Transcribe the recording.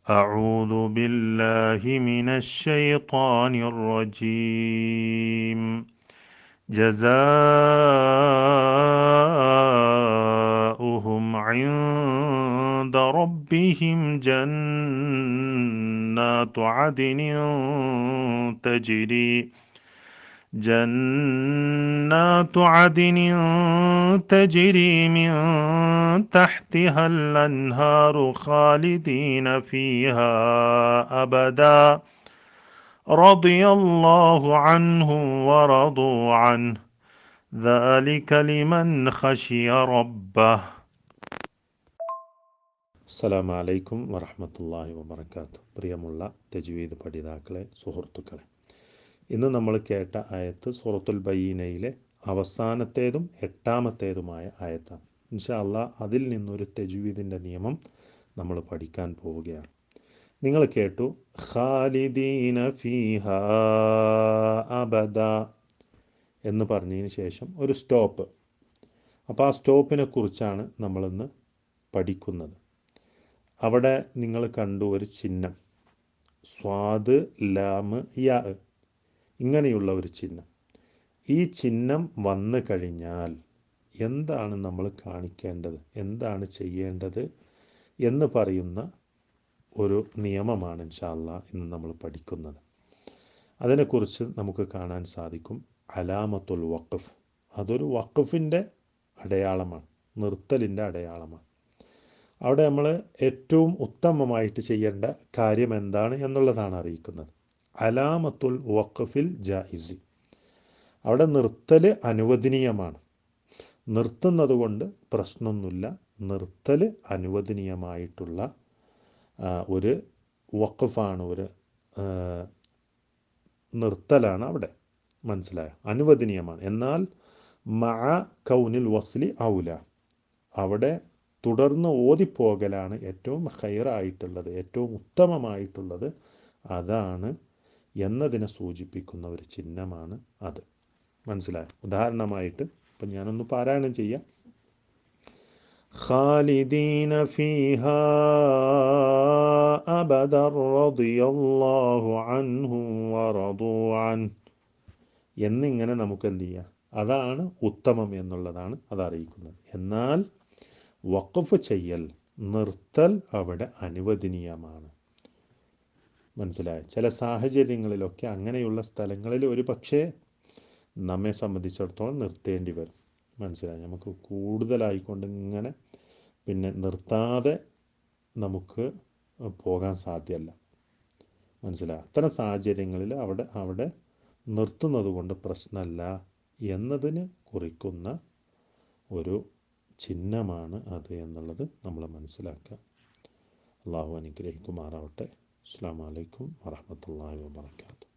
أعوذ بالله من الشيطان الرجيم جزاؤهم عند ربهم جنات عدن تجري من تحتها الأنهار خالدين فيها أبدا رضي الله عنهم ورضوا عنه ذلك لمن خشي ربه. അസ്സലാമു അലൈക്കും വറഹ്മത്തുള്ളാഹി വബറകാതുഹു. പ്രിയമുള്ള തജ്വീദ് പഠിതാക്കളെ, സുഹൃത്തുക്കളെ, ഇന്ന് നമ്മൾ കേട്ട ആയത്ത് സൂറത്തുൽ ബയ്യിനയിലെ അവസാനത്തേതും എട്ടാമത്തേതുമായ ആയത്താണ്. ഇൻഷാ അല്ലാഹ് അതിൽ നിന്നൊരു തജ്വീദിൻ്റെ നിയമം നമ്മൾ പഠിക്കാൻ പോവുകയാണ്. നിങ്ങൾ കേട്ടു ഖാലിദീന ഫീഹാ അബദ എന്ന് പറഞ്ഞതിന് ശേഷം ഒരു സ്റ്റോപ്പ്. അപ്പോൾ ആ സ്റ്റോപ്പിനെ കുറിച്ചാണ് നമ്മളിന്ന് പഠിക്കുന്നത്. അവിടെ നിങ്ങൾ കണ്ടു ഒരു ചിഹ്നം, സ്വാദ് ലാമ് യാ, ഇങ്ങനെയുള്ള ഒരു ചിഹ്നം. ഈ ചിഹ്നം വന്നു കഴിഞ്ഞാൽ എന്താണ് നമ്മൾ കാണിക്കേണ്ടത്, എന്താണ് ചെയ്യേണ്ടത് എന്ന് പറയുന്ന ഒരു നിയമമാണ് ഇൻഷാ അല്ലാഹ് ഇന്ന് നമ്മൾ പഠിക്കുന്നത്. അതിനെക്കുറിച്ച് നമുക്ക് കാണാൻ സാധിക്കും അലാമത്തുൽ വഖഫ്. അതൊരു വഖഫിൻ്റെ അടയാളമാണ്, നിർത്തലിൻ്റെ അടയാളമാണ്. അവിടെ നമ്മൾ ഏറ്റവും ഉത്തമമായിട്ട് ചെയ്യേണ്ട കാര്യം എന്താണ് എന്നുള്ളതാണ് അറിയിക്കുന്നത്. അലാമത്തുൽ വഖഫിൽ ജായിസി, അവിടെ നിർത്തൽ അനുവദനീയമാണ്. നിർത്തുന്നത് കൊണ്ട് പ്രശ്നമൊന്നുമില്ല. നിർത്തൽ അനുവദനീയമായിട്ടുള്ള ഒരു വഖഫാണ്, ഒരു നിർത്തലാണ് അവിടെ. മനസ്സിലായോ? അനുവദനീയമാണ്. എന്നാൽ മഅ കൗനിൽ വസ്ലി ഔല, അവിടെ തുടർന്ന് ഓതിപ്പോകലാണ് ഏറ്റവും ഖൈറായിട്ടുള്ളത്, ഏറ്റവും ഉത്തമമായിട്ടുള്ളത്. അതാണ് എന്നതിനെ സൂചിപ്പിക്കുന്ന ഒരു ചിഹ്നമാണ് അത്. മനസ്സിലായോ? ഉദാഹരണമായിട്ട് ഇപ്പം ഞാനൊന്ന് പാരായണം ചെയ്യാം. ഖാലിദീന ഫീഹാ അബദർ റളിയല്ലാഹു അൻഹു വറദു അൻഹു എന്നിങ്ങനെ നമുക്ക് എന്ത് ചെയ്യാം? അതാണ് ഉത്തമം എന്നുള്ളതാണ് അത് അറിയിക്കുന്നത്. എന്നാൽ വഖഫ് ചെയ്യൽ, നിർത്തൽ അവിടെ അനുവദനീയമാണ്. മനസ്സിലായോ? ചില സാഹചര്യങ്ങളിലൊക്കെ അങ്ങനെയുള്ള സ്ഥലങ്ങളിൽ ഒരു പക്ഷേ നമ്മെ സംബന്ധിച്ചിടത്തോളം നിർത്തേണ്ടി വരും. മനസ്സിലായി? നമുക്ക് കൂടുതലായിക്കൊണ്ട് ഇങ്ങനെ പിന്നെ നിർത്താതെ നമുക്ക് പോകാൻ സാധ്യമല്ല. മനസ്സിലായി? അത്തരം സാഹചര്യങ്ങളിൽ അവിടെ നിർത്തുന്നത് കൊണ്ട് പ്രശ്നമല്ല എന്നതിന് കുറിക്കുന്ന ഒരു ചിഹ്നമാണ് അത് എന്നുള്ളത് നമ്മൾ മനസ്സിലാക്കുക. അള്ളാഹു അനുഗ്രഹിക്കുമാറാവട്ടെ. അസ്സലാമു അലൈക്കും വറഹ്മത്തുള്ളാഹി വബറകാതുഹു.